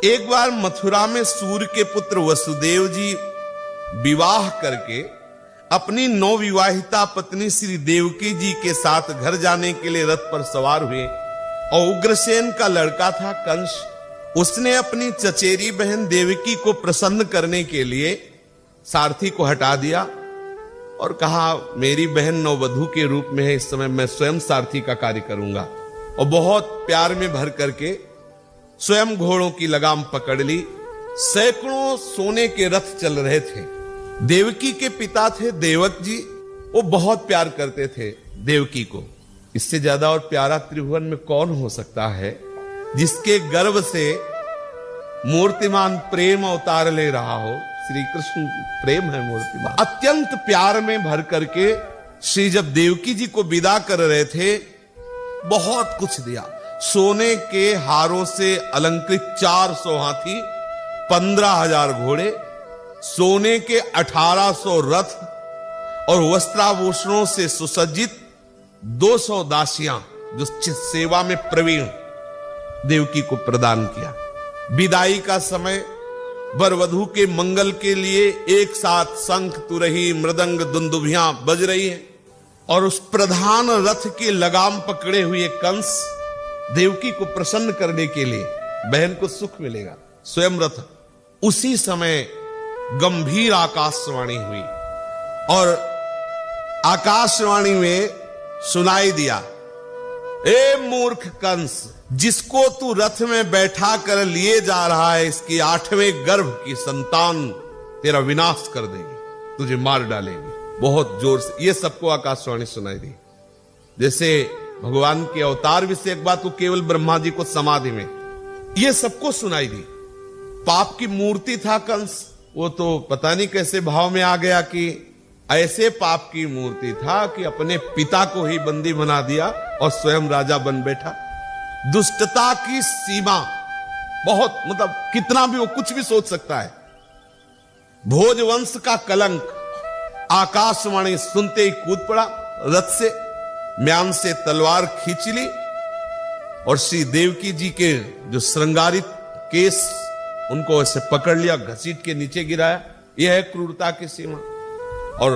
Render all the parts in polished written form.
एक बार मथुरा में सूर्य के पुत्र वसुदेव जी विवाह करके अपनी नवविवाहिता पत्नी श्री देवकी जी के साथ घर जाने के लिए रथ पर सवार हुए और उग्रसेन का लड़का था कंस। उसने अपनी चचेरी बहन देवकी को प्रसन्न करने के लिए सारथी को हटा दिया और कहा मेरी बहन नववधू के रूप में है, इस समय मैं स्वयं सारथी का कार्य करूंगा। और बहुत प्यार में भर करके स्वयं घोड़ों की लगाम पकड़ ली। सैकड़ों सोने के रथ चल रहे थे। देवकी के पिता थे देवक जी, वो बहुत प्यार करते थे देवकी को। इससे ज्यादा और प्यारा त्रिभुवन में कौन हो सकता है जिसके गर्भ से मूर्तिमान प्रेम अवतार ले रहा हो। श्री कृष्ण प्रेम है मूर्तिमान। अत्यंत प्यार में भर करके श्री जब देवकी जी को विदा कर रहे थे, बहुत कुछ दिया। सोने के हारों से अलंकृत 400 हाथी, 15,000 घोड़े, सोने के 1800 रथ और वस्त्राभूषणों से सुसज्जित 200 दासियां जो सेवा में प्रवीण देवकी को प्रदान किया। विदाई का समय वर वधू के मंगल के लिए एक साथ शंख, तुरही, मृदंग, दुंदुभियां बज रही हैं और उस प्रधान रथ के लगाम पकड़े हुए कंस देवकी को प्रसन्न करने के लिए बहन को सुख मिलेगा, स्वयं रथ। उसी समय गंभीर आकाशवाणी हुई और आकाशवाणी में सुनाई दिया, ए मूर्ख कंस, जिसको तू रथ में बैठा कर लिए जा रहा है, इसकी 8वें गर्भ की संतान तेरा विनाश कर देगी, तुझे मार डालेगी। बहुत जोर से ये सबको आकाशवाणी सुनाई दी। जैसे भगवान के अवतार विषयक बात को केवल ब्रह्मा जी को समाधि में, ये सबको सुनाई दी। पाप की मूर्ति था कंस, वो तो पता नहीं कैसे भाव में आ गया कि ऐसे पाप की मूर्ति था कि अपने पिता को ही बंदी बना दिया और स्वयं राजा बन बैठा। दुष्टता की सीमा बहुत, मतलब कितना भी वो कुछ भी सोच सकता है। भोजवंश का कलंक। आकाशवाणी सुनते ही कूद पड़ा रथ से, म्यान से तलवार खींच ली और श्री देवकी जी के जो श्रृंगारित केस उनको ऐसे पकड़ लिया, घसीट के नीचे गिराया। यह है क्रूरता की सीमा। और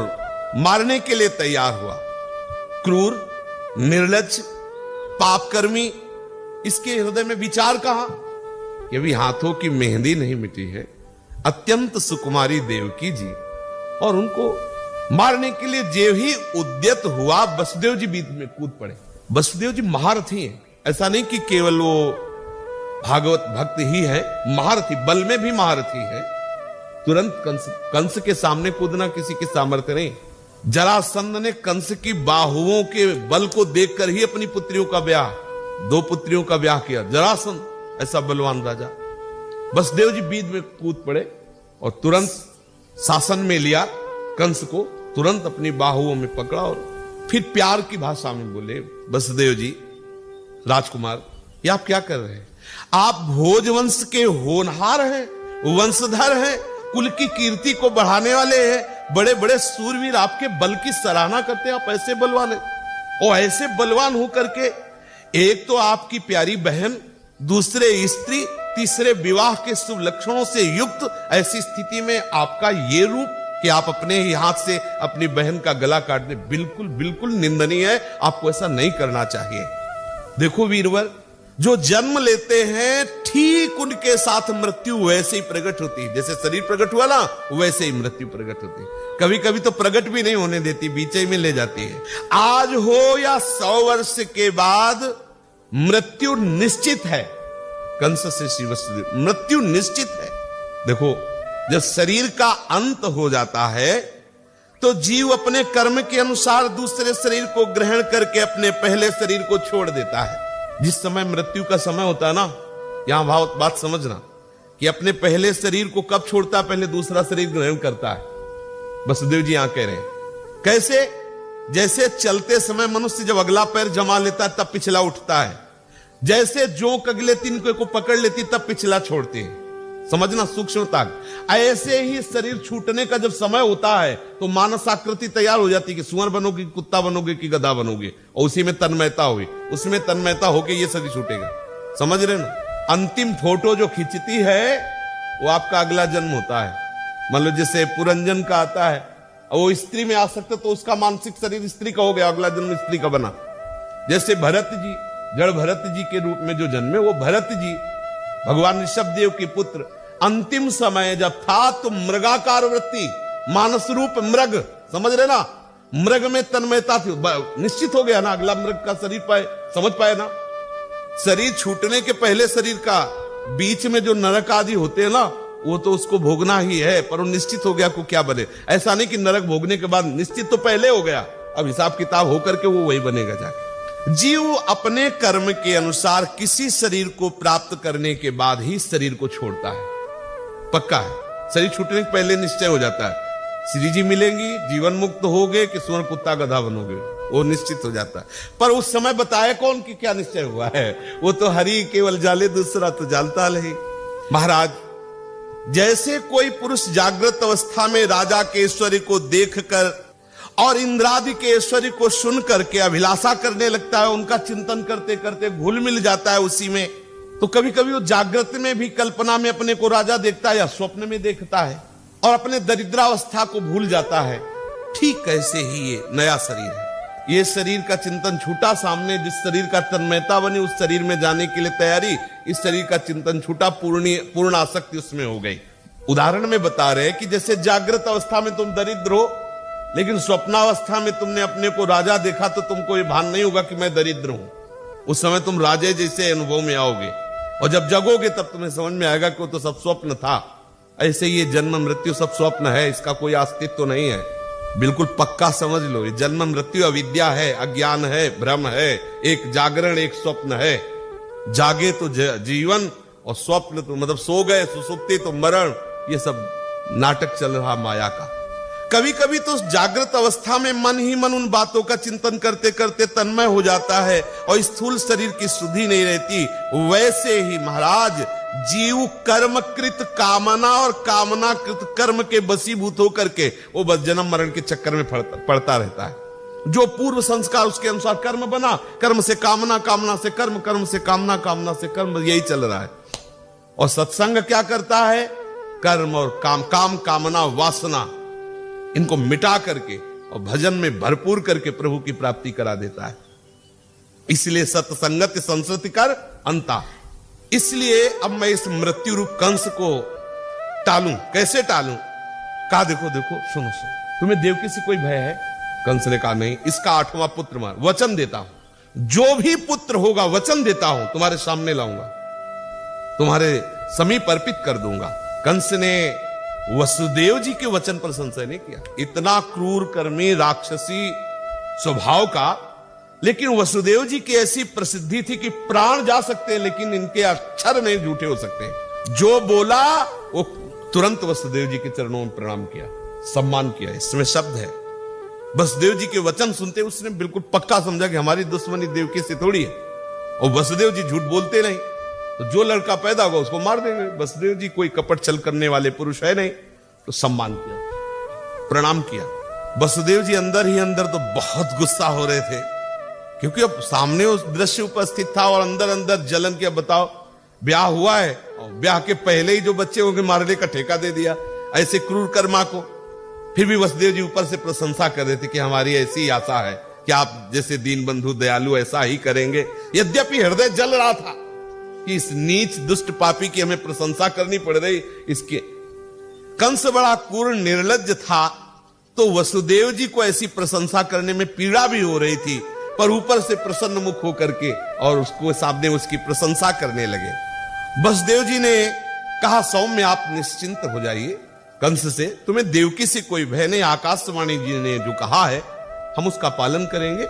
मारने के लिए तैयार हुआ। क्रूर, निर्लज्ज, पापकर्मी, इसके हृदय में विचार कहां? ये भी हाथों की मेहंदी नहीं मिटी है। अत्यंत सुकुमारी देवकी जी, और उनको मारने के लिए जे ही उद्यत हुआ, वसुदेव जी बीच में कूद पड़े। वसुदेव जी महारथी हैं, ऐसा नहीं कि केवल वो भागवत भक्त ही है, महारथी, बल में भी महारथी है। तुरंत कंस के सामने कूदना किसी के सामर्थ्य नहीं। जरासंध ने कंस की बाहुओं के बल को देखकर ही अपनी पुत्रियों का ब्याह, 2 पुत्रियों का ब्याह किया। जरासंध ऐसा बलवान राजा। वसुदेव जी बीच में कूद पड़े और तुरंत शासन में लिया कंस को, तुरंत अपनी बाहुओं में पकड़ा और फिर प्यार की भाषा में बोले, वसुदेव जी राजकुमार, ये आप क्या कर रहे हैं? आप भोजवंश के होनहार हैं, वंशधर हैं, कुल की कीर्ति को बढ़ाने वाले हैं। बड़े बड़े सूरवीर आपके बल की सराहना करते हैं, आप ऐसे बलवान हैं। और ऐसे बलवान होकर के एक तो आपकी प्यारी बहन, दूसरे स्त्री, तीसरे विवाह के शुभ लक्षणों से युक्त ऐसी स्थिति में आपका ये रूप कि आप अपने ही हाथ से अपनी बहन का गला काट दे, बिल्कुल बिल्कुल निंदनीय है। आपको ऐसा नहीं करना चाहिए। देखो वीरवर, जो जन्म लेते हैं ठीक उनके साथ मृत्यु वैसे ही प्रकट होती है। जैसे शरीर प्रकट हुआ ना, वैसे ही मृत्यु प्रकट होती है। कभी कभी तो प्रकट भी नहीं होने देती, बीचे में ले जाती है। आज हो या 100 वर्ष के बाद मृत्यु निश्चित है। कंस से श्री वसुदेव, मृत्यु निश्चित है। देखो, जब शरीर का अंत हो जाता है तो जीव अपने कर्म के अनुसार दूसरे शरीर को ग्रहण करके अपने पहले शरीर को छोड़ देता है। जिस समय मृत्यु का समय होता है ना, यहां बात समझना कि अपने पहले शरीर को कब छोड़ता है? पहले दूसरा शरीर ग्रहण करता है। वसुदेव जी यहां कह रहे हैं कैसे? जैसे चलते समय मनुष्य जब अगला पैर जमा लेता है तब पिछला उठता है, जैसे जोंक अगले तिनके को पकड़ लेती तब पिछला छोड़ते हैं। समझना सूक्ष्मता। ऐसे ही शरीर छूटने का जब समय होता है तो मानस आकृति तैयार हो जाती है कि सुअर बनोगे, कुत्ता बनोगे कि गधा बनोगे, और उसी में तन्मयता हुई, उसमें तन्मयता होके ये शरीर छूटेगा। समझ रहे ना? अंतिम फोटो जो खींचती है वो आपका अगला जन्म होता है। मान लो जैसे पुरंजन का आता है, वो स्त्री में आ सकता तो उसका मानसिक शरीर स्त्री का हो गया, अगला जन्म स्त्री का बना। जैसे भरत जी, जड़ भरत जी के रूप में जो जन्मे, वो भरत जी भगवान ऋषभ देव के पुत्र। अंतिम समय जब था तो मृगाकार वृत्ति, मानस रूप मृग, समझ रहे ना, मृग में तन्मयता थी, निश्चित हो गया ना, अगला मृग का शरीर पाए, समझ पाए ना। शरीर छूटने के पहले शरीर का बीच में जो नरक आदि होते हैं ना, वो तो उसको भोगना ही है, पर वो निश्चित हो गया को क्या बने। ऐसा नहीं कि नरक भोगने के बाद, निश्चित तो पहले हो गया, अब हिसाब किताब होकर के वो वही बनेगा जाके। जीव अपने कर्म के अनुसार किसी शरीर को प्राप्त करने के बाद ही शरीर को छोड़ता है, पक्का है। शरीर छूटने के पहले निश्चय हो जाता है, श्री जी मिलेंगी, जीवन मुक्त होगे कि सुअर कुत्ता गधा बनोगे, वो निश्चित हो जाता है। पर उस समय बताए कौन कि क्या निश्चय हुआ है, वो तो हरि केवल जाले, दूसरा तो जानता नहीं। महाराज, जैसे कोई पुरुष जागृत अवस्था में राजा के ऐश्वर्य को देखकर और इंद्रादि के ऐश्वर्य को सुन करके अभिलाषा करने लगता है, उनका चिंतन करते करते घुल मिल जाता है उसी में, तो कभी कभी वो जागृत में भी कल्पना में अपने को राजा देखता है या स्वप्न में देखता है और अपने दरिद्रावस्था को भूल जाता है। ठीक ऐसे ही ये नया शरीर है, ये शरीर का चिंतन छूटा, सामने जिस शरीर का तन्मयता बनी उस शरीर में जाने के लिए तैयारी, इस शरीर का चिंतन छूटा, पूर्ण आसक्ति उसमें हो गई। उदाहरण में बता रहे कि जैसे जागृत अवस्था में तुम दरिद्र हो, लेकिन स्वप्नावस्था में तुमने अपने को राजा देखा तो तुमको ये भान नहीं होगा कि मैं दरिद्र हूं। उस समय तुम राजे जैसे अनुभव में आओगे, और जब जगोगे तब तुम्हें समझ में आएगा कि वो तो सब स्वप्न था। ऐसे ये जन्म मृत्यु सब स्वप्न है, इसका कोई अस्तित्व तो नहीं है। बिल्कुल पक्का समझ लो, ये जन्म मृत्यु अविद्या है, अज्ञान है, भ्रम है, एक जागरण एक स्वप्न है। जागे तो जीवन और स्वप्न तो मतलब सो गए, सुसुप्ति तो मरण, ये सब नाटक चल रहा माया का। कभी कभी तो जागृत अवस्था में मन ही मन उन बातों का चिंतन करते करते तन्मय हो जाता है और स्थूल शरीर की शुद्धि नहीं रहती। वैसे ही महाराज जीव कर्मकृत कामना और कामनाकृत कर्म के बसीभूत होकर के वो बस जन्म मरण के चक्कर में पड़ता रहता है। जो पूर्व संस्कार उसके अनुसार कर्म बना, कर्म से कामना, कामना से कर्म, कर्म से कामना, कामना से कर्म, यही चल रहा है। और सत्संग क्या करता है, कर्म और काम, काम कामना वासना इनको मिटा करके और भजन में भरपूर करके प्रभु की प्राप्ति करा देता है। इसलिए सत्संगत संस्कृति कर अंता। इसलिए अब मैं इस मृत्यु रूप कंस को टालूं, कैसे टालूं? कहा देखो देखो सुनो सुनो, तुम्हें देवकी से कोई भय है? कंस ने कहा नहीं, इसका 8वां पुत्र मार, वचन देता हूं, जो भी पुत्र होगा वचन देता हूं तुम्हारे सामने लाऊंगा, तुम्हारे समीप अर्पित कर दूंगा। कंस ने वसुदेव जी के वचन पर संशय नहीं किया। इतना क्रूर कर्मी राक्षसी स्वभाव का, लेकिन वसुदेव जी की ऐसी प्रसिद्धि थी कि प्राण जा सकते हैं लेकिन इनके अक्षर नहीं झूठे हो सकते। जो बोला वो तुरंत वसुदेव जी के चरणों में प्रणाम किया, सम्मान किया। इसमें शब्द है, वसुदेव जी के वचन सुनते उसने बिल्कुल पक्का समझा कि हमारी दुश्मनी देवकी से थोड़ी है, और वसुदेव जी झूठ बोलते नहीं, तो जो लड़का पैदा होगा उसको मार देंगे। वसुदेव जी कोई कपट छल करने वाले पुरुष है नहीं, तो सम्मान किया, प्रणाम किया। वसुदेव जी अंदर ही अंदर तो बहुत गुस्सा हो रहे थे, क्योंकि अब सामने उस दृश्य उपस्थित था और अंदर अंदर जलन किया। बताओ, ब्याह हुआ है और ब्याह के पहले ही जो बच्चे होंगे मारने का ठेका दे दिया ऐसे क्रूर कर्मा को। फिर भी वसुदेव जी ऊपर से प्रशंसा कर रहे थे कि हमारी ऐसी आशा है कि आप जैसे दीन बंधु दयालु ऐसा ही करेंगे। यद्यपि हृदय जल रहा था कि इस नीच दुष्ट पापी की हमें प्रशंसा करनी पड़ रही। इसके कंस बड़ा क्रूर निर्लज्ज था, तो वसुदेव जी को ऐसी प्रशंसा करने में पीड़ा भी हो रही थी, पर ऊपर से प्रसन्न मुख होकर के और उसको सामने उसकी प्रशंसा करने लगे। वसुदेव जी ने कहा, सौम्य आप निश्चिंत हो जाइए, कंस से तुम्हें देवकी से कोई भय नहीं। आकाशवाणी जी ने जो कहा है हम उसका पालन करेंगे।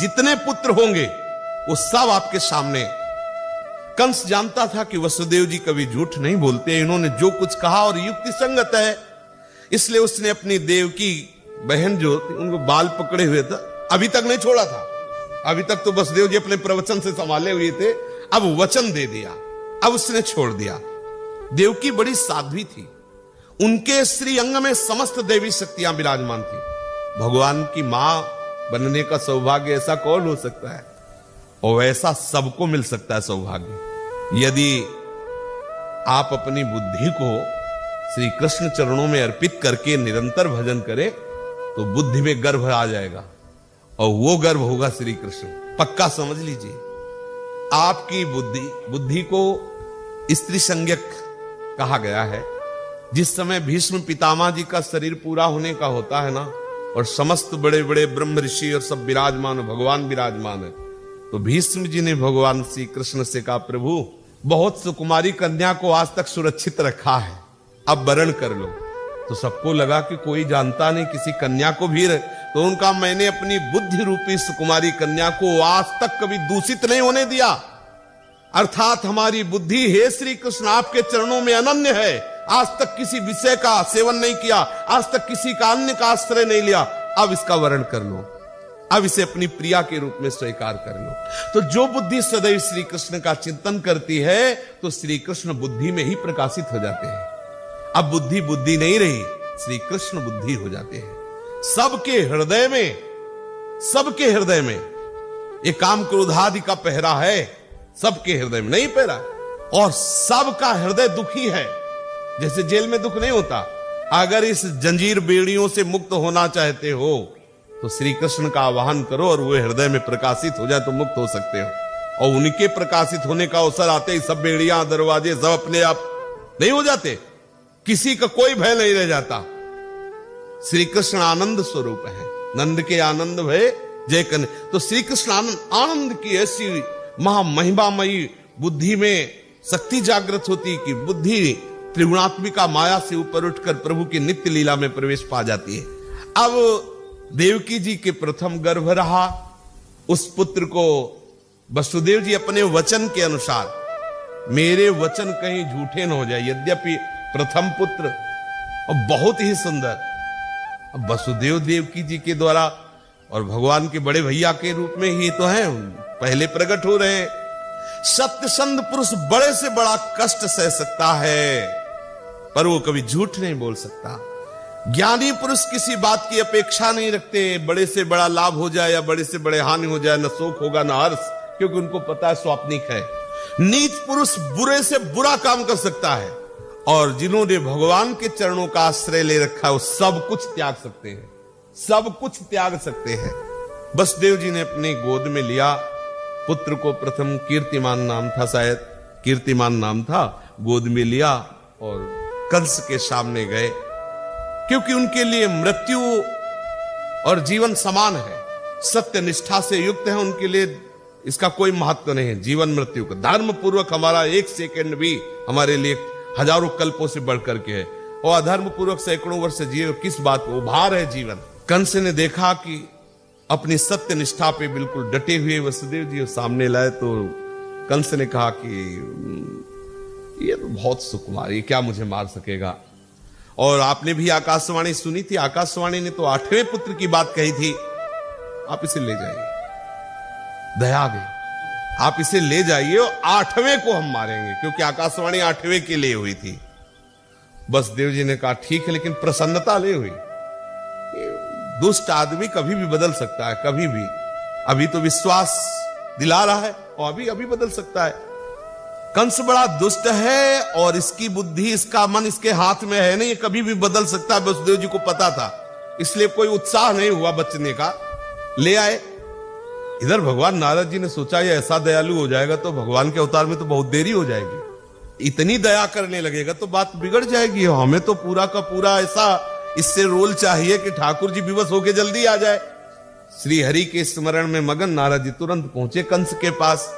जितने पुत्र होंगे वो सब आपके सामने। कंस जानता था कि वसुदेव जी कभी झूठ नहीं बोलते, इन्होंने जो कुछ कहा और युक्ति संगत है, इसलिए उसने अपनी देवकी बहन जो उनको बाल पकड़े हुए था, अभी तक नहीं छोड़ा था। अभी तक तो वसुदेव जी अपने प्रवचन से संभाले हुए थे, अब वचन दे दिया, अब उसने छोड़ दिया। देवकी बड़ी साध्वी थी, उनके श्री अंग में समस्त देवी शक्तियां विराजमान थी। भगवान की मां बनने का सौभाग्य ऐसा कौन हो सकता है, और वैसा सबको मिल सकता है सौभाग्य। यदि आप अपनी बुद्धि को श्री कृष्ण चरणों में अर्पित करके निरंतर भजन करें तो बुद्धि में गर्भ आ जाएगा और वो गर्भ होगा श्री कृष्ण। पक्का समझ लीजिए। आपकी बुद्धि को स्त्री संज्ञक कहा गया है। जिस समय भीष्म पितामह जी का शरीर पूरा होने का होता है ना, और समस्त बड़े बड़े ब्रह्म ऋषि और सब विराजमान, भगवान विराजमान है, तो भीष्म जी ने भगवान श्री कृष्ण से कहा, प्रभु बहुत सुकुमारी कन्या को आज तक सुरक्षित रखा है, अब वरण कर लो। तो सबको लगा कि कोई जानता नहीं किसी कन्या को भी, तो उनका मैंने अपनी बुद्धि रूपी सुकुमारी कन्या को आज तक कभी दूषित नहीं होने दिया। अर्थात हमारी बुद्धि हे श्री कृष्ण आपके चरणों में अनन्य है। आज तक किसी विषय का सेवन नहीं किया, आज तक किसी का अन्य का आश्रय नहीं लिया, अब इसका वरण कर लो, अब इसे अपनी प्रिया के रूप में स्वीकार कर लो। तो जो बुद्धि सदैव श्री कृष्ण का चिंतन करती है तो श्री कृष्ण बुद्धि में ही प्रकाशित हो जाते हैं। अब बुद्धि बुद्धि नहीं रही, श्री कृष्ण बुद्धि हो जाते हैं। सबके हृदय में ये काम क्रोधादि का पहरा है, सबके हृदय में नहीं पहरा, और सबका हृदय दुखी है। जैसे जेल में दुख नहीं होता, अगर इस जंजीर बेड़ियों से मुक्त होना चाहते हो तो श्री कृष्ण का आवाहन करो और वो हृदय में प्रकाशित हो जाए तो मुक्त हो सकते हो। और उनके प्रकाशित होने का अवसर आते ही सब बेड़ियां दरवाजे सब अपने आप नहीं हो जाते, किसी का कोई भय नहीं रह जाता। श्री कृष्ण आनंद स्वरूप है, नंद के आनंद भय जय कन। तो श्री कृष्ण आनंद की ऐसी महामहिमामयी बुद्धि में शक्ति जागृत होती कि बुद्धि त्रिगुणात्मिका माया से ऊपर उठकर प्रभु की नित्य लीला में प्रवेश पा जाती है। अब देवकी जी के प्रथम गर्भ रहा, उस पुत्र को वसुदेव जी अपने वचन के अनुसार, मेरे वचन कहीं झूठे न हो जाए, यद्यपि प्रथम पुत्र और बहुत ही सुंदर, अब वसुदेव देवकी जी के द्वारा और भगवान के बड़े भैया के रूप में ही तो हैं, पहले प्रकट हो रहे हैं। सत्यसंध पुरुष बड़े से बड़ा कष्ट सह सकता है पर वो कभी झूठ नहीं बोल सकता। ज्ञानी पुरुष किसी बात की अपेक्षा नहीं रखते, बड़े से बड़ा लाभ हो जाए या बड़े से बड़े हानि हो जाए, न शोक होगा न हर्ष, क्योंकि उनको पता है स्वाप्निक है। नीच पुरुष बुरे से बुरा काम कर सकता है, और जिन्होंने भगवान के चरणों का आश्रय ले रखा है वो सब कुछ त्याग सकते हैं, सब कुछ त्याग सकते हैं। वसुदेव जी ने अपनी गोद में लिया पुत्र को, प्रथम कीर्तिमान नाम था, शायद कीर्तिमान नाम था, गोद में लिया और कंस के सामने गए, क्योंकि उनके लिए मृत्यु और जीवन समान है, सत्य निष्ठा से युक्त है, उनके लिए इसका कोई महत्व नहीं है जीवन मृत्यु का। धर्म पूर्वक हमारा एक सेकंड भी हमारे लिए हजारों कल्पों से बढ़कर के है, और अधर्म पूर्वक सैकड़ों वर्ष जिए किस बात को, भार है जीवन। कंस ने देखा कि अपनी सत्य निष्ठा पे बिल्कुल डटे हुए वसुदेव जी सामने लाए, तो कंस ने कहा कि ये तो बहुत सुकुमार, ये क्या मुझे मार सकेगा। और आपने भी आकाशवाणी सुनी थी, आकाशवाणी ने तो 8वें पुत्र की बात कही थी, आप इसे ले जाइए, दया आ गई, आप इसे ले जाइए और 8वें को हम मारेंगे, क्योंकि आकाशवाणी 8वें के लिए हुई थी। वसुदेव जी ने कहा ठीक है, लेकिन प्रसन्नता ले हुई। दुष्ट आदमी कभी भी बदल सकता है, कभी भी, अभी तो विश्वास दिला रहा है और अभी बदल सकता है। कंस बड़ा दुष्ट है और इसकी बुद्धि, इसका मन इसके हाथ में है नहीं, कभी भी बदल सकता है। वसुदेव जी को पता था, इसलिए कोई उत्साह नहीं हुआ बचने का, ले आए। इधर भगवान नारद जी ने सोचा ये ऐसा दयालु हो जाएगा तो भगवान के अवतार में तो बहुत देरी हो जाएगी, इतनी दया करने लगेगा तो बात बिगड़ जाएगी, हमें तो पूरा का पूरा ऐसा इससे रोल चाहिए कि ठाकुर जी विवश होके जल्दी आ जाए। श्री हरि के स्मरण में मगन नारद जी तुरंत पहुंचे कंस के पास।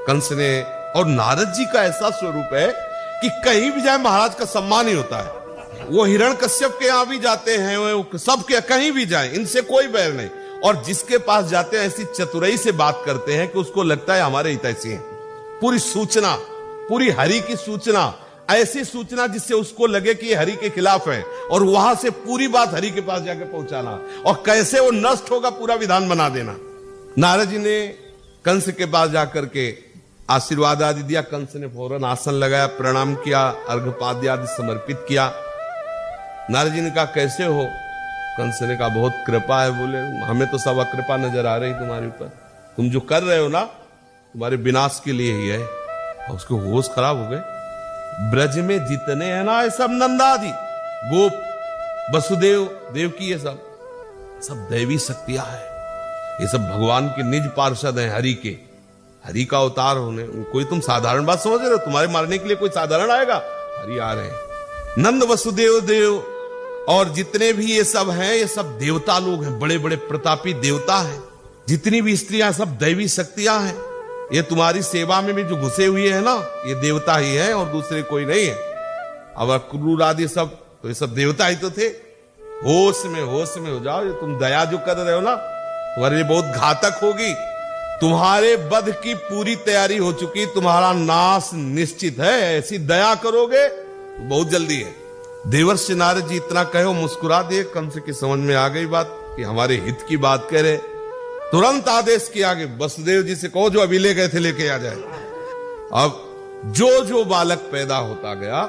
कंस ने, और नारद जी का ऐसा स्वरूप है कि कहीं भी जाए महाराज का सम्मान ही होता है। वो हिरण्यकश्यप के यहां भी जाते हैं, वो सबके कहीं भी जाए, इनसे कोई बैर नहीं, और जिसके पास जाते हैं ऐसी चतुराई से बात करते हैं कि उसको लगता है हमारे हितैषी हैं। पूरी सूचना, पूरी हरि की सूचना, ऐसी सूचना जिससे उसको लगे कि ये हरि के खिलाफ है, और वहां से पूरी बात हरि के पास जाकर पहुंचाना, और कैसे वो नष्ट होगा पूरा विधान बना देना। नारद जी ने कंस के पास जाकर के आशीर्वाद आदि दिया। कंस ने फौरन आसन लगाया, प्रणाम किया, अर्घपाद्य आदि समर्पित किया। नारद जी ने कहा कैसे हो? कंस ने कहा बहुत कृपा है। बोले हमें तो सब अकृपा नजर आ रही तुम्हारे ऊपर, तुम जो कर रहे हो ना तुम्हारे विनाश के लिए ही है। और उसके होश खराब हो गए। ब्रज में जितने हैं ना, ये सब नंदादि, गोप, वसुदेव, देवकी, ये सब दैवी शक्तियां हैं। ये सब भगवान के निज पार्षद हैं, हरि का अवतार होने। कोई तुम साधारण बात समझ रहे हो? तुम्हारे मारने के लिए कोई साधारण आएगा? हरि आ रहे हैं। नंद वसुदेव देव और जितने भी ये सब हैं, ये सब देवता लोग हैं, बड़े बड़े प्रतापी देवता हैं। जितनी भी स्त्रियां, सब दैवी शक्तियां हैं। ये तुम्हारी सेवा में भी जो घुसे हुए हैं ना, ये देवता ही है और दूसरे कोई नहीं है। अब क्रूर आदि सब, तो ये सब देवता ही तो थे। होश में हो जाओ। ये तुम दया जो कर रहे हो ना, तुम्हारे लिए बहुत घातक होगी। तुम्हारे वध की पूरी तैयारी हो चुकी, तुम्हारा नाश निश्चित है। ऐसी दया करोगे तो बहुत जल्दी है। देवर्षि नारद जी इतना कहे, मुस्कुरा दिए। कंस की समझ में आ गई बात कि हमारे हित की बात कह रहे। तुरंत आदेश किया कि वसुदेव जी से कहो जो अभी ले गए थे लेके आ जाए। अब जो बालक पैदा होता गया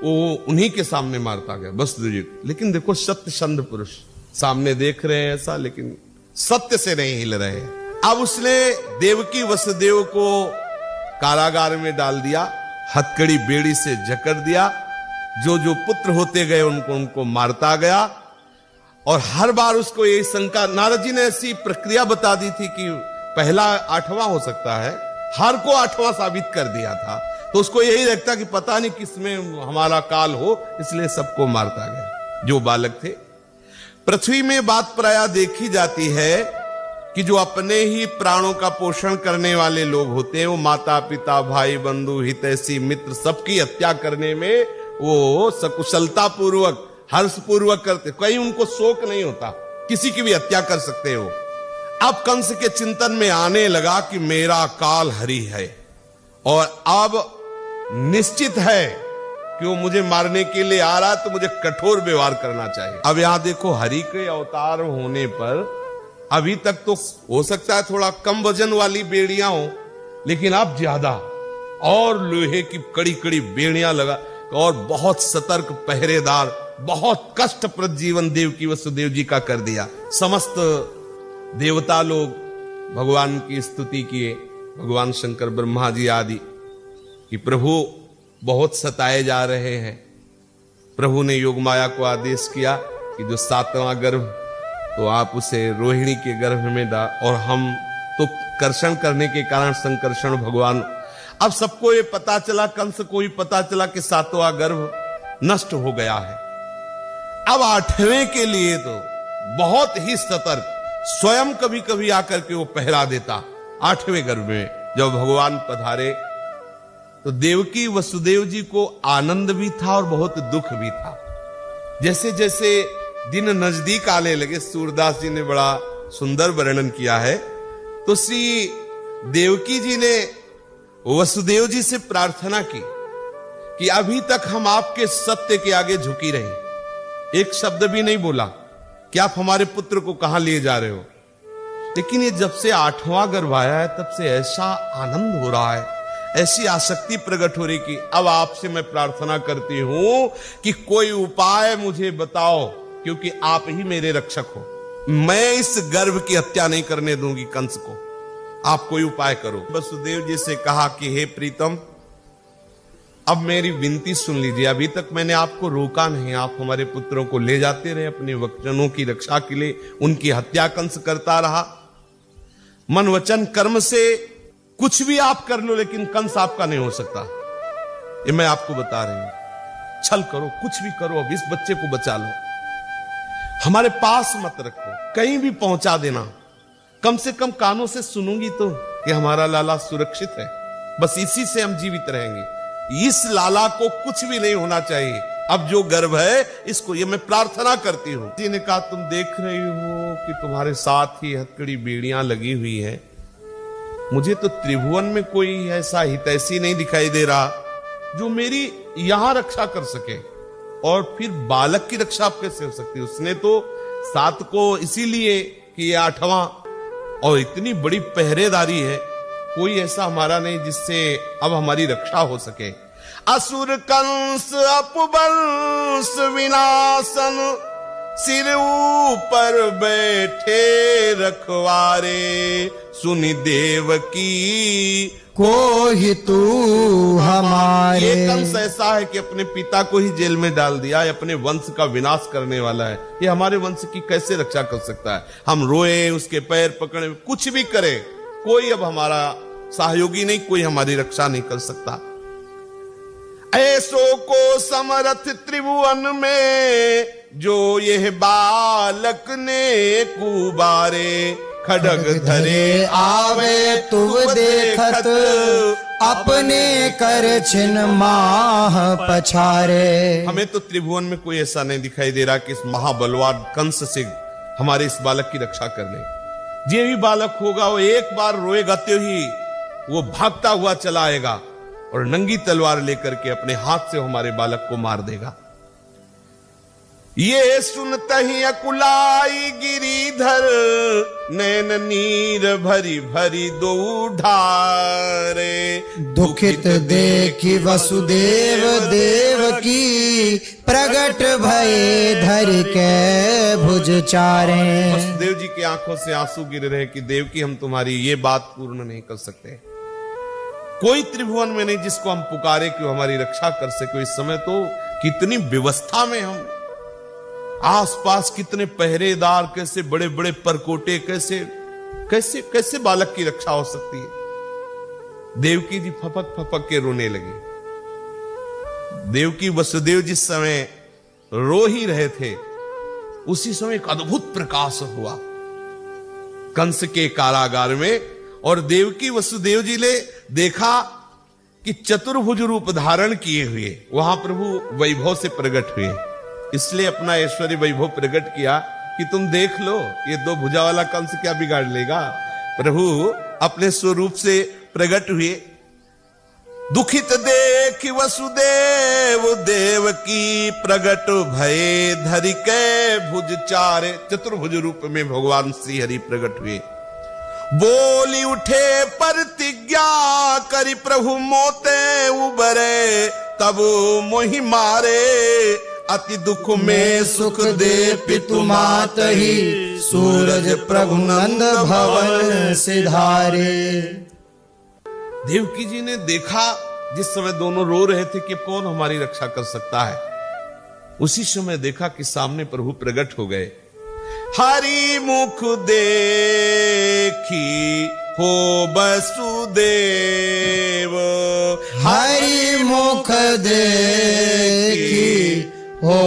वो उन्हीं के सामने मारता गया, वसुदेव जी। लेकिन देखो, सत्यसंध पुरुष सामने देख रहे हैं ऐसा, लेकिन सत्य से नहीं हिल रहे हैं। अब उसने देवकी वसुदेव को कारागार में डाल दिया, हथकड़ी बेड़ी से जकड़ दिया। जो पुत्र होते गए उनको मारता गया। और हर बार उसको यही शंका, नारद जी ने ऐसी प्रक्रिया बता दी थी कि पहला 8वां हो सकता है, हर को 8वां साबित कर दिया था। तो उसको यही लगता कि पता नहीं किसमें हमारा काल हो, इसलिए सबको मारता गया जो बालक थे। पृथ्वी में बात प्रायः देखी जाती है कि जो अपने ही प्राणों का पोषण करने वाले लोग होते हैं, वो माता पिता भाई बंधु हितैषी मित्र सबकी हत्या करने में वो सकुशलता पूर्वक हर्ष पूर्वक करते। कहीं उनको शोक नहीं होता, किसी की भी हत्या कर सकते हो। अब कंस के चिंतन में आने लगा कि मेरा काल हरि है और अब निश्चित है कि वो मुझे मारने के लिए आ रहा, तो मुझे कठोर व्यवहार करना चाहिए। अब यहां देखो, हरि के अवतार होने पर अभी तक तो हो सकता है थोड़ा कम वजन वाली बेड़ियां हो, लेकिन अब ज्यादा और लोहे की कड़ी कड़ी बेड़ियां लगा और बहुत सतर्क पहरेदार, बहुत कष्टप्रद जीवन देवकी वसुदेव जी का कर दिया। समस्त देवता लोग भगवान की स्तुति किए, भगवान शंकर ब्रह्मा जी आदि, कि प्रभु बहुत सताए जा रहे हैं। प्रभु ने योग माया को आदेश किया कि जो 7वां गर्भ, तो आप उसे रोहिणी के गर्भ में डाल। और हम तो कर्षण करने के कारण संकर्षण भगवान। अब सबको ये पता चला, कंस को भी पता चला कि 7वां गर्भ नष्ट हो गया है। अब 8वें के लिए तो बहुत ही सतर्क, स्वयं कभी कभी आकर के वो पहरा देता। 8वें गर्भ में जब भगवान पधारे तो देवकी वसुदेव जी को आनंद भी था और बहुत दुख भी था। जैसे जैसे दिन नजदीक आने लगे, सूरदास जी ने बड़ा सुंदर वर्णन किया है, तो श्री देवकी जी ने वसुदेव जी से प्रार्थना की कि अभी तक हम आपके सत्य के आगे झुकी रही, एक शब्द भी नहीं बोला कि आप हमारे पुत्र को कहां लिए जा रहे हो। लेकिन ये जब से 8वां गर्भ आया है, तब से ऐसा आनंद हो रहा है, ऐसी आसक्ति प्रकट हो रही कि अब आपसे मैं प्रार्थना करती हूं कि कोई उपाय मुझे बताओ, क्योंकि आप ही मेरे रक्षक हो। मैं इस गर्भ की हत्या नहीं करने दूंगी कंस को, आप कोई उपाय करो। वसुदेव जी से कहा कि हे प्रीतम, अब मेरी विनती सुन लीजिए। अभी तक मैंने आपको रोका नहीं, आप हमारे पुत्रों को ले जाते रहे अपने वचनों की रक्षा के लिए, उनकी हत्या कंस करता रहा। मन वचन कर्म से कुछ भी आप कर लो, लेकिन कंस आपका नहीं हो सकता, ये मैं आपको बता रही हूं। छल करो, कुछ भी करो, अब इस बच्चे को बचा लो, हमारे पास मत रखो, कहीं भी पहुंचा देना, कम से कम कानों से सुनूंगी तो कि हमारा लाला सुरक्षित है, बस इसी से हम जीवित रहेंगे। इस लाला को कुछ भी नहीं होना चाहिए। अब जो गर्भ है इसको, ये मैं प्रार्थना करती हूं। जी ने कहा, तुम देख रही हो कि तुम्हारे साथ ही हथकड़ी बेड़ियां लगी हुई है, मुझे तो त्रिभुवन में कोई ऐसा हितैषी नहीं दिखाई दे रहा जो मेरी यहां रक्षा कर सके। और फिर बालक की रक्षा आप कैसे हो सकती? उसने तो 7 को इसीलिए कि ये 8वां, और इतनी बड़ी पहरेदारी है, कोई ऐसा हमारा नहीं जिससे अब हमारी रक्षा हो सके। असुर कंस अपवंश विनाशन, सिर ऊपर बैठे रखवारे, सुनि देव की कोहि तू हमारे। ये कंस ऐसा है कि अपने पिता को ही जेल में डाल दिया, अपने वंश का विनाश करने वाला है। ये हमारे वंश की कैसे रक्षा कर सकता है? हम रोए, उसके पैर पकड़े, कुछ भी करे, कोई अब हमारा सहयोगी नहीं, कोई हमारी रक्षा नहीं कर सकता। ऐसो को समरथ त्रिभुवन में, जो यह बालक ने कुबारे। खड्ग धरे आवे तुव देखत, अपने कर छिन माह पछारे। हमें तो त्रिभुवन में कोई ऐसा नहीं दिखाई दे रहा कि इस महाबलवान कंस से हमारे इस बालक की रक्षा कर ले। ये भी बालक होगा, वो एक बार रोएगा तो ही वो भागता हुआ चला आएगा और नंगी तलवार लेकर के अपने हाथ से हमारे बालक को मार देगा। ये सुनता ही अकुलाई गिरीधर, नैन नीर भरी भरी दो ढारे। दुखित देखी वसुदेव देवकी, प्रगट भये धर के भुज चारे। वसुदेव जी की आंखों से आंसू गिर रहे कि देवकी, हम तुम्हारी ये बात पूर्ण नहीं कर सकते। कोई त्रिभुवन में नहीं जिसको हम पुकारे कि वो हमारी रक्षा कर सके। इस समय तो कितनी व्यवस्था में हम, आसपास कितने पहरेदार, कैसे बड़े बड़े परकोटे, कैसे कैसे कैसे बालक की रक्षा हो सकती है? देवकी जी फपक फपक के रोने लगी। देवकी वसुदेव जिस समय रो ही रहे थे, उसी समय एक अद्भुत प्रकाश हुआ कंस के कारागार में, और देवकी वसुदेव जी ने देखा कि चतुर्भुज रूप धारण किए हुए वहां प्रभु वैभव से प्रकट हुए। इसलिए अपना ऐश्वर्य वैभव प्रकट किया कि तुम देख लो, ये दो भुजा वाला कंस क्या बिगाड़ लेगा। प्रभु अपने स्वरूप से प्रकट हुए। दुखित देख वसुदेव देवकी, प्रकट भये धरि के भुज चारे। चतुर्भुज रूप में भगवान श्री हरि प्रकट हुए। बोली उठे प्रतिज्ञा करी, प्रभु मोते उबरे, तब मोहि मारे। अति दुख में सुख दे पितु मात ही, सूरज प्रभु नंद भवन सिधारे। देवकी जी ने देखा जिस समय दोनों रो रहे थे कि कौन हमारी रक्षा कर सकता है, उसी समय देखा कि सामने प्रभु प्रकट हो गए। हरि मुख देखी हो वसुदेव, हरि मुख देखी हो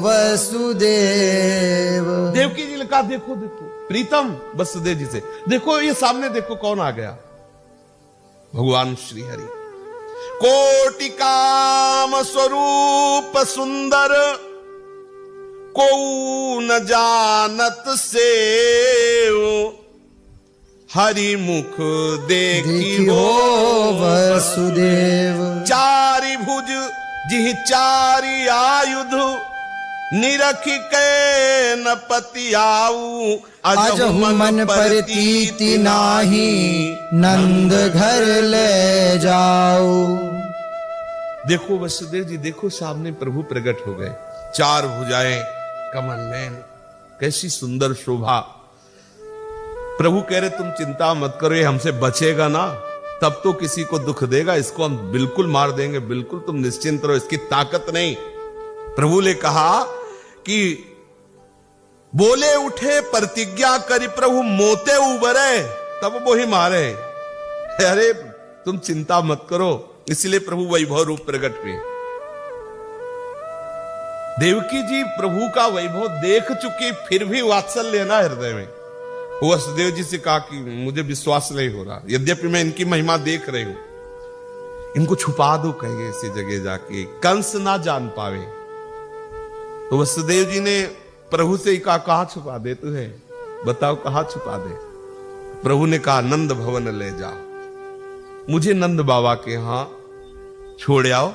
वसुदेव। देवकी जी ने कहा, देखो देखो प्रीतम वसुदेव जी से, देखो ये सामने देखो कौन आ गया। भगवान श्री हरि। कोटि काम स्वरूप सुंदर, को न जानत से। हरि मुख देखी हो वसुदेव। चारि भुज जिहि चारि आयुध, निरख के न पति आऊ। अजहु मन परतीति नाही, नंद घर ले जाऊ। देखो वसुदेव जी, देखो सामने प्रभु प्रकट हो गए। चार भुजाएं, कमल नयन, कैसी सुंदर शोभा। प्रभु कह रहे तुम चिंता मत करो, ये हमसे बचेगा ना, तब तो किसी को दुख देगा, इसको हम बिल्कुल मार देंगे, बिल्कुल तुम निश्चिंत रहो, इसकी ताकत नहीं। प्रभु ने कहा कि बोले उठे प्रतिज्ञा करी, प्रभु मोते उबरे, तब वो ही मारे। अरे तुम चिंता मत करो, इसलिए प्रभु वैभव रूप प्रकट हुए। देवकी जी प्रभु का वैभव देख चुकी, फिर भी वात्सल्य ना हृदय में। वसुदेव जी से कहा कि मुझे विश्वास नहीं हो रहा, यद्यपि मैं इनकी महिमा देख रही हूं, इनको छुपा दो कहीं ऐसी जगह जाके, कंस ना जान पावे। तो वसुदेव जी ने प्रभु से ही कहा, कहां छुपा दे तुझे, बताओ कहां छुपा दे। प्रभु ने कहा नंद भवन ले जाओ, मुझे नंद बाबा के यहां छोड़ आओ।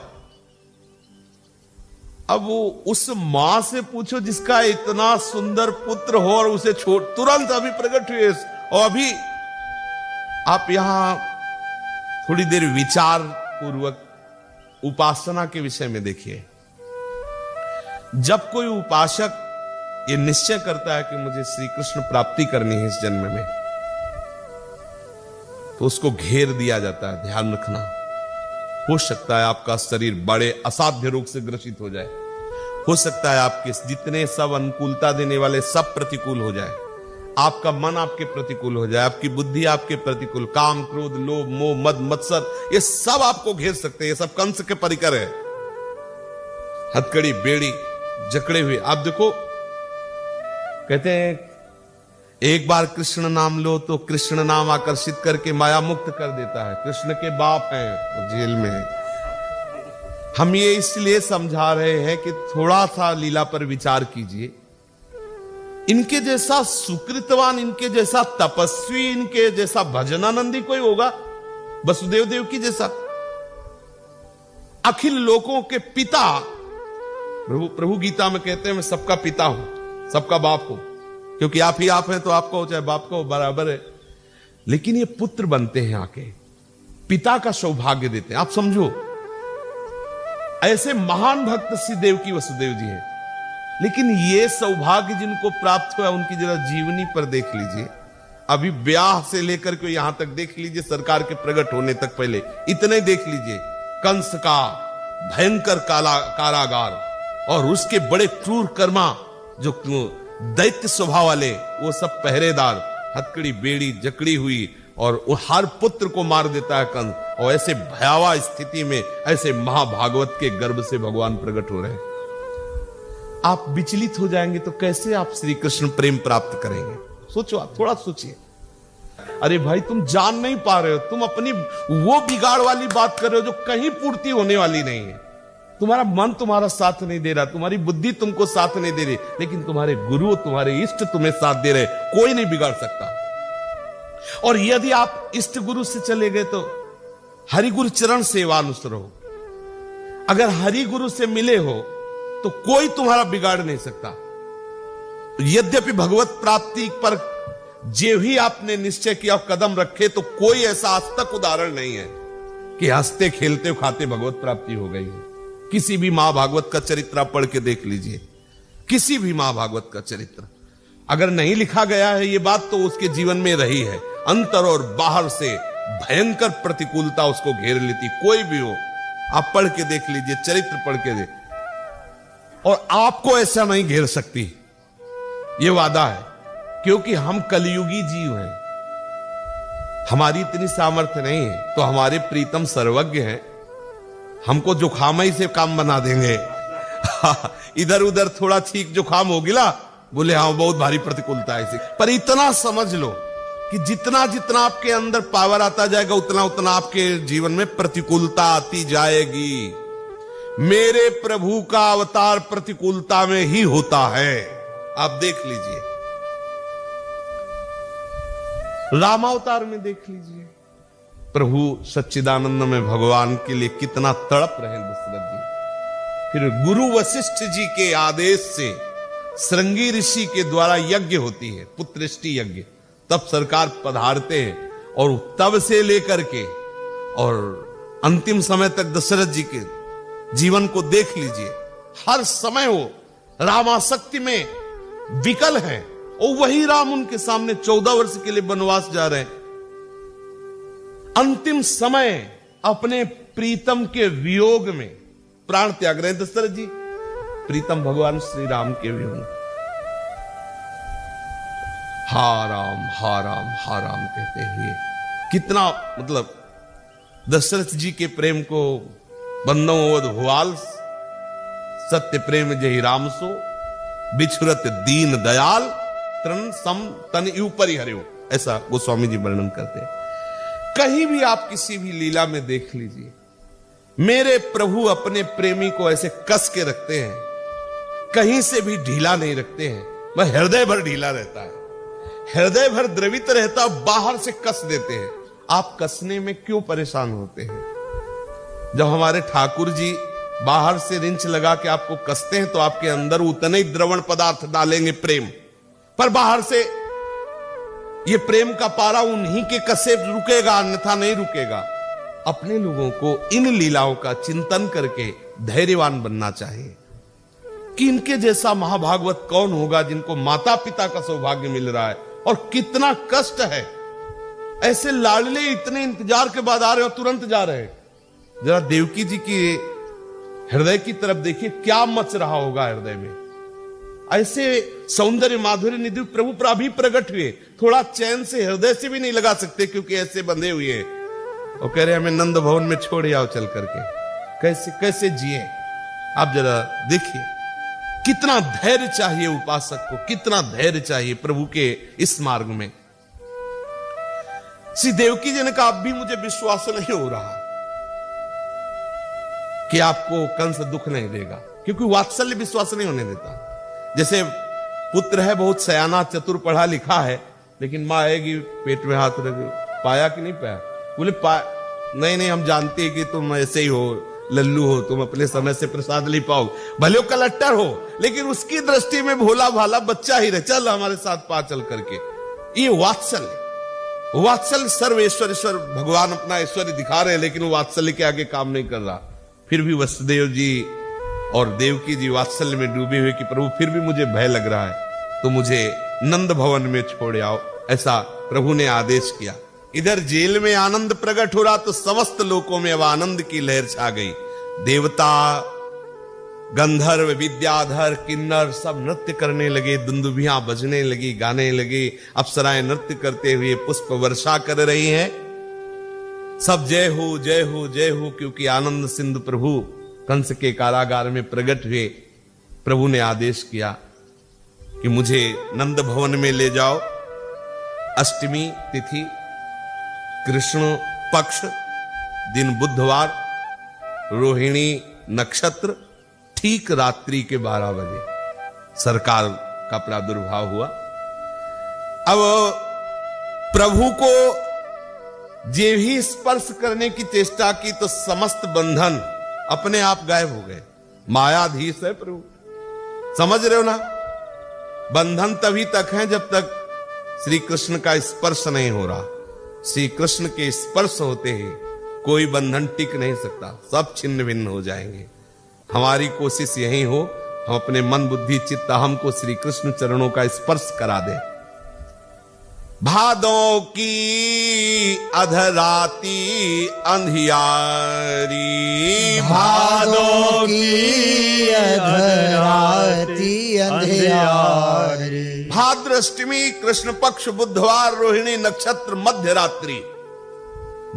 अब वो उस मां से पूछो जिसका इतना सुंदर पुत्र हो और उसे छोड़, तुरंत अभी प्रकट हुए। और अभी आप यहां थोड़ी देर विचार पूर्वक उपासना के विषय में देखिए। जब कोई उपासक ये निश्चय करता है कि मुझे श्री कृष्ण प्राप्ति करनी है इस जन्म में, तो उसको घेर दिया जाता है। ध्यान रखना, हो सकता है आपका शरीर बड़े असाध्य रोग से ग्रसित हो जाए, हो सकता है आपके जितने सब अनुकूलता देने वाले सब प्रतिकूल हो जाए, आपका मन आपके प्रतिकूल हो जाए, आपकी बुद्धि आपके प्रतिकूल, काम क्रोध लोभ मोह मद मत्सर ये सब आपको घेर सकते हैं। ये सब कंस के परिकर है, हथकड़ी बेड़ी जकड़े हुए। आप देखो, कहते हैं एक बार कृष्ण नाम लो तो कृष्ण नाम आकर्षित करके माया मुक्त कर देता है। कृष्ण के बाप हैं, वो जेल में है। हम ये इसलिए समझा रहे हैं कि थोड़ा सा लीला पर विचार कीजिए। इनके जैसा सुकृतवान, इनके जैसा तपस्वी, इनके जैसा भजनानंदी कोई होगा? वसुदेव देव की जैसा अखिल लोकों के पिता। प्रभु गीता में कहते हैं मैं सबका पिता हूं, सबका बाप हूं, क्योंकि आप ही आप हैं, तो आपका हो चाहे बाप का हो बराबर है। लेकिन ये पुत्र बनते हैं, आके पिता का सौभाग्य देते हैं। आप समझो, ऐसे महान भक्त श्री देवकी वसुदेव जी हैं, लेकिन ये सौभाग्य जिनको प्राप्त हुआ उनकी जरा जीवनी पर देख लीजिए। अभी ब्याह से लेकर के यहां तक देख लीजिए, सरकार के प्रकट होने तक पहले इतने देख लीजिए। कंस का भयंकर कारागार और उसके बड़े क्रूर कर्मा जो दैत्य स्वभाव वाले, वो सब पहरेदार, हथकड़ी बेड़ी जकड़ी हुई, और वो हर पुत्र को मार देता है कंस। और ऐसे भयावह स्थिति में ऐसे महाभागवत के गर्भ से भगवान प्रकट हो रहे हैं। आप विचलित हो जाएंगे तो कैसे आप श्री कृष्ण प्रेम प्राप्त करेंगे? सोचो, आप थोड़ा सोचिए। अरे भाई, तुम जान नहीं पा रहे हो, तुम अपनी वो बिगाड़ वाली बात कर रहे हो जो कहीं पूर्ति होने वाली नहीं है। तुम्हारा मन तुम्हारा साथ नहीं दे रहा, तुम्हारी बुद्धि तुमको साथ नहीं दे रही, लेकिन तुम्हारे गुरु, तुम्हारे इष्ट तुम्हें साथ दे रहे, कोई नहीं बिगाड़ सकता। और यदि आप इष्ट गुरु से चले गए तो हरि गुरु चरण सेवा अनुसरो। अगर हरि गुरु से मिले हो तो कोई तुम्हारा बिगाड़ नहीं सकता। यद्यपि भगवत प्राप्ति पर जे ही आपने निश्चय किया कदम रखे, तो कोई ऐसा आज तक उदाहरण नहीं है कि हंसते खेलते खाते भगवत प्राप्ति हो गई है। किसी भी महाभागवत का चरित्र आप पढ़ के देख लीजिए, किसी भी महाभागवत का चरित्र अगर नहीं लिखा गया है ये बात, तो उसके जीवन में रही है। अंतर और बाहर से भयंकर प्रतिकूलता उसको घेर लेती, कोई भी हो, आप पढ़ के देख लीजिए, चरित्र पढ़ के देख, और आपको ऐसा नहीं घेर सकती, ये वादा है। क्योंकि हम कलयुगी जीव हैं, हमारी इतनी सामर्थ्य नहीं है। तो हमारे प्रीतम सर्वज्ञ हैं, हमको जुखाम से काम बना देंगे। इधर उधर थोड़ा छींक जुखाम हो गिला, बोले हाँ बहुत भारी प्रतिकूलता है इसे। पर इतना समझ लो कि जितना जितना आपके अंदर पावर आता जाएगा, उतना उतना आपके जीवन में प्रतिकूलता आती जाएगी। मेरे प्रभु का अवतार प्रतिकूलता में ही होता है, आप देख लीजिए। रामावतार में देख लीजिए, प्रभु सच्चिदानंद में भगवान के लिए कितना तड़प रहे दशरथ जी। फिर गुरु वशिष्ठ जी के आदेश से श्रृंगी ऋषि के द्वारा यज्ञ होती है, पुत्रष्टि यज्ञ, तब सरकार पधारते हैं। और तब से लेकर के और अंतिम समय तक दशरथ जी के जीवन को देख लीजिए, हर समय वो रामासक्ति में विकल है, और वही राम उनके सामने 14 वर्ष के लिए वनवास जा रहे हैं। अंतिम समय अपने प्रीतम के वियोग में प्राण त्याग रहे हैं दशरथ जी, प्रीतम भगवान श्री राम के वियोग में। हा राम हा राम हा राम कहते हुए कितना, मतलब दशरथ जी के प्रेम को बंदोवध भुआल, सत्य प्रेम जही राम सो, बिछुरत दीन दयाल, तन सम तन ऊपरी हरियो, ऐसा गोस्वामी जी वर्णन करते हैं। कहीं भी आप किसी भी लीला में देख लीजिए, मेरे प्रभु अपने प्रेमी को ऐसे कस के रखते हैं, कहीं से भी ढीला नहीं रखते हैं। वह हृदय भर ढीला रहता है, हृदय भर द्रवित रहता, बाहर से कस देते हैं। आप कसने में क्यों परेशान होते हैं? जब हमारे ठाकुर जी बाहर से रिंच लगा के आपको कसते हैं, तो आपके अंदर उतने ही द्रवण पदार्थ डालेंगे प्रेम, पर बाहर से ये प्रेम का पारा उन्हीं के कसे रुकेगा, अन्यथा नहीं रुकेगा। अपने लोगों को इन लीलाओं का चिंतन करके धैर्यवान बनना चाहिए कि इनके जैसा महाभागवत कौन होगा जिनको माता पिता का सौभाग्य मिल रहा है, और कितना कष्ट है ऐसे लाडले इतने इंतजार के बाद आ रहे हो, तुरंत जा रहे। जरा देवकी जी की हृदय की तरफ देखिए, क्या मच रहा होगा हृदय में। ऐसे सौंदर्य माधुर्य निधि प्रभु पर अभी प्रकट हुए, थोड़ा चैन से हृदय से भी नहीं लगा सकते, क्योंकि ऐसे बंधे हुए हैं। और कह रहे हमें नंद भवन में छोड़ आओ चल करके। कैसे कैसे जिए आप जरा देखिए। कितना धैर्य चाहिए उपासक को, कितना धैर्य चाहिए प्रभु के इस मार्ग में। श्री देवकी जी ने कहा, अब भी मुझे विश्वास नहीं हो रहा कि आपको कंस दुख नहीं देगा, क्योंकि वात्सल्य विश्वास नहीं होने देता। जैसे पुत्र है, बहुत सयाना चतुर पढ़ा लिखा है, लेकिन मां आएगी पेट में हाथ रख, पाया कि नहीं पाया? बोले नहीं, हम जानते हैं कि तुम ऐसे ही हो, लल्लू हो, तुम अपने समय से प्रसाद ले पाओ, भले वो कलेक्टर हो, लेकिन उसकी दृष्टि में भोला भाला बच्चा ही रहे, चल हमारे साथ पा चल करके। ये वात्सल्य सर्वेश्वर भगवान अपना ऐश्वर्य दिखा रहे हैं, लेकिन वो वात्सल्य के आगे काम नहीं कर रहा। फिर भी वसुदेव जी और देवकी जी वात्सल्य में डूबे हुए कि प्रभु फिर भी मुझे भय लग रहा है, तो मुझे नंद भवन में छोड़ आओ, ऐसा प्रभु ने आदेश किया। इधर जेल में आनंद प्रकट हो रहा, तो समस्त लोकों में अब आनंद की लहर छा गई। देवता, गंधर्व, विद्याधर, किन्नर सब नृत्य करने लगे, दुंदुभियां बजने लगी, गाने लगे, अप्सराएं नृत्य करते हुए पुष्प वर्षा कर रही हैं। सब जय हो जय हो जय हो, क्योंकि आनंद सिंधु प्रभु कंस के कारागार में प्रकट हुए। प्रभु ने आदेश किया कि मुझे नंद भवन में ले जाओ। अष्टमी तिथि, कृष्ण पक्ष, दिन बुधवार, रोहिणी नक्षत्र, ठीक रात्रि के 12 बजे सरकार का प्रादुर्भाव हुआ। अब प्रभु को जे भी स्पर्श करने की चेष्टा की तो समस्त बंधन अपने आप गायब हो गए। मायाधीश है प्रभु, समझ रहे हो ना? बंधन तभी तक है जब तक श्री कृष्ण का स्पर्श नहीं हो रहा। श्री कृष्ण के स्पर्श होते ही कोई बंधन टिक नहीं सकता, सब छिन्न भिन्न हो जाएंगे। हमारी कोशिश यही हो, हम अपने मन बुद्धि चित्त अहम को श्री कृष्ण चरणों का स्पर्श करा दें। भादों की अधराती अंधियारी, भादों की अधराती अंधियारी, भाद्र अष्टमी, कृष्ण पक्ष, बुधवार, रोहिणी नक्षत्र, मध्य रात्रि,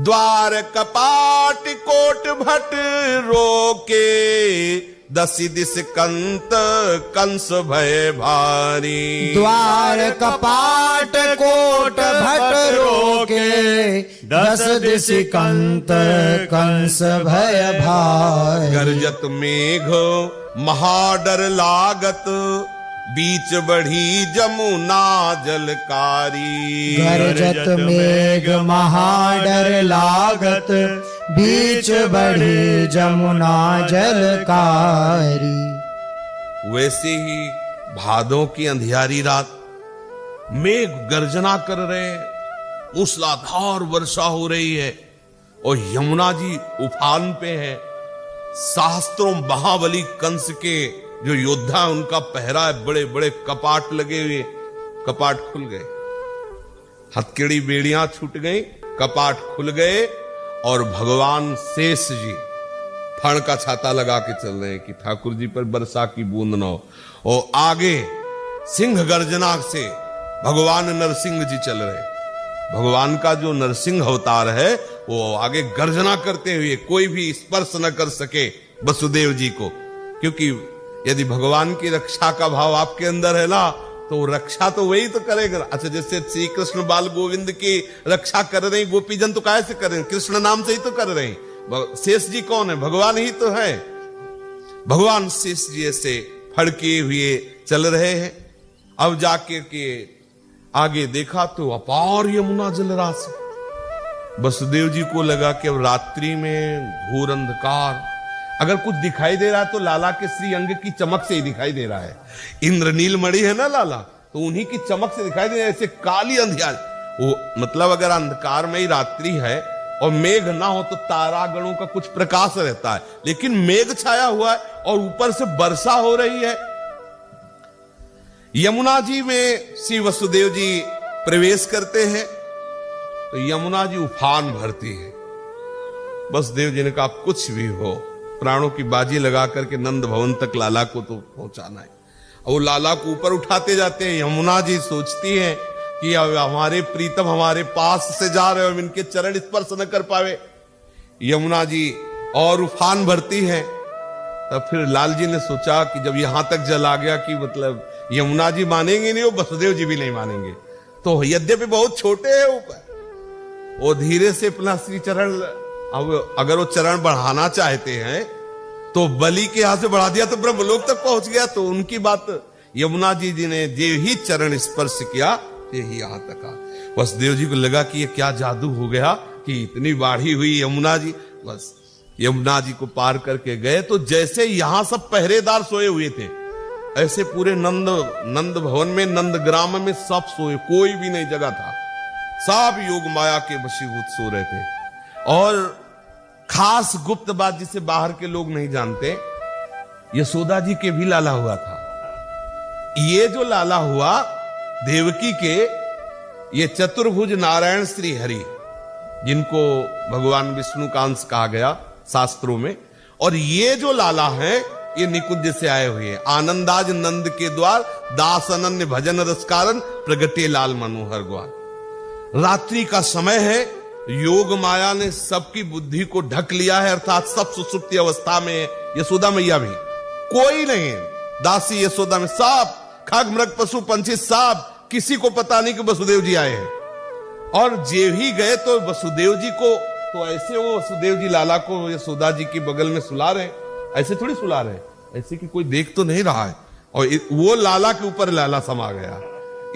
द्वार कपाट कोट भट रोके, दसी दिस कंत कंस भय भारी। द्वार कपाट कोट भट रोके, दस दिस कंत कंस भय भारी। गरजत मेघ महाडर लागत, बीच बढ़ी जमुना जलकारी। गरजत मेघ महाडर लागत, बीच बढ़ी जमुना जलकारी। वैसे ही भादों की अंधियारी रात, मेघ गर्जना कर रहे, मूसलाधार वर्षा हो रही है, और यमुना जी उफान पे है। शास्त्रों महाबली कंस के जो योद्धा उनका पहरा है, बड़े बड़े कपाट लगे हुए, कपाट खुल गए, हथकड़ी बेड़ियां छूट गई, कपाट खुल गए, और भगवान शेष जी फण का छाता लगा के चल रहे हैं कि ठाकुर जी पर वर्षा की बूंद न हो। और आगे सिंह गर्जना से भगवान नरसिंह जी चल रहे। भगवान का जो नरसिंह अवतार है वो आगे गर्जना करते हुए, कोई भी स्पर्श न कर सके वसुदेव जी को, क्योंकि यदि भगवान की रक्षा का भाव आपके अंदर है ना, तो रक्षा तो वही तो करेगा। अच्छा, जैसे श्री कृष्ण बाल गोविंद की रक्षा कर रहे हैं, गोपीजन तो कैसे कर रहे हैं? कृष्ण नाम से ही तो कर रहे हैं। शेष जी कौन है? भगवान ही तो है। भगवान शेष जी ऐसे फड़के हुए चल रहे हैं। अब जाके के आगे देखा तो अपार यमुना जल राशि। वसुदेव जी को लगा कि अब रात्रि में घोर अंधकार, अगर कुछ दिखाई दे रहा है तो लाला के श्री अंग की चमक से ही दिखाई दे रहा है। इंद्रनील मणि है ना लाला, तो उन्हीं की चमक से दिखाई दे रहा है। ऐसे काली अंधियार, वो मतलब अगर अंधकार में ही रात्रि है और मेघ ना हो तो तारागणों का कुछ प्रकाश रहता है, लेकिन मेघ छाया हुआ है और ऊपर से वर्षा हो रही है। यमुना जी में श्री वसुदेव जी प्रवेश करते हैं। तो यमुना जी उफान भरती है। वसुदेव जी ने कहा कुछ भी हो, प्राणों की बाजी लगा करके नंद भवन तक लाला को तो पहुंचाना है। और वो लाला को ऊपर उठाते जाते हैं। यमुना जी सोचती हैं कि अब हमारे प्रीतम हमारे पास से जा रहे हो, इनके चरण स्पर्श न कर पावे। यमुना जी और उफान भरती है। तब फिर लाल जी ने सोचा कि जब यहां तक जल आ गया कि मतलब यमुना जी मानेंगे नहीं, वो वसुदेव जी भी नहीं मानेंगे, तो यद्यपि बहुत छोटे हैं ऊपर, वो धीरे से अपना श्री चरण, अब अगर वो चरण बढ़ाना चाहते हैं तो बलि के यहां से बढ़ा दिया तो ब्रह्मलोक तक पहुंच गया। तो उनकी बात यमुना जी ने जे ही चरण स्पर्श किया यही यहां तक आ। वसुदेव जी को लगा कि ये क्या जादू हो गया कि इतनी बाढ़ी हुई यमुना जी। बस यमुना जी को पार करके गए तो जैसे यहां सब पहरेदार सोए हुए थे, ऐसे पूरे नंद भवन में, नंद ग्राम में सब सोए, कोई भी नहीं जगह था, सब योग माया के वशीभूत सो रहे थे। और खास गुप्त बात जिसे बाहर के लोग नहीं जानते, यशोदा जी के भी लाला हुआ था। ये जो लाला हुआ देवकी के, ये चतुर्भुज नारायण श्री हरि, जिनको भगवान विष्णु का अंश कहा गया शास्त्रों में, और ये जो लाला हैं ये निकुंज से आए हुए हैं। आनंदाज नंद के द्वार दास अनन्य भजन रस कारण प्रगटे लाल मनोहर ग्वाल। रात्रि का समय है, योग माया ने सबकी बुद्धि को ढक लिया है, अर्थात सब सुसुप्ति अवस्था में है। यशोदा मैया भी, कोई नहीं है, दासी यशोदा में सब खग मृग पशु पंछी सब, किसी को पता नहीं कि वसुदेव जी आए हैं। और जे ही गए तो वसुदेव जी को, तो ऐसे वो वसुदेव जी लाला को यशोदा जी के बगल में सुला रहे, ऐसे थोड़ी सुला रहे, ऐसे कि कोई देख तो नहीं रहा है। और वो लाला के ऊपर लाला समा गया।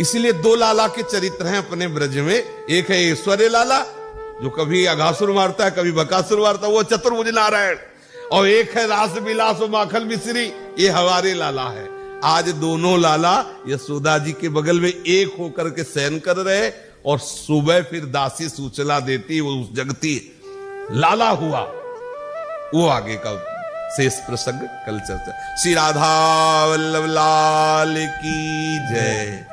इसलिए दो लाला के चरित्र हैं अपने ब्रज में। एक है ऐश्वर्य लाला जो कभी अघासुर मारता है कभी बकासुर मारता है, वो चतुर्भुज नारायण। और एक है रास विलास माखन मिश्री, ये हमारे लाला है। आज दोनों लाला यशोदा जी के बगल में एक होकर के शयन कर रहे, और सुबह फिर दासी सूचना देती, वो जगती लाला हुआ। वो आगे का शेष प्रसंग कल चर्चा। श्री राधा वल्लभ लाल की जय।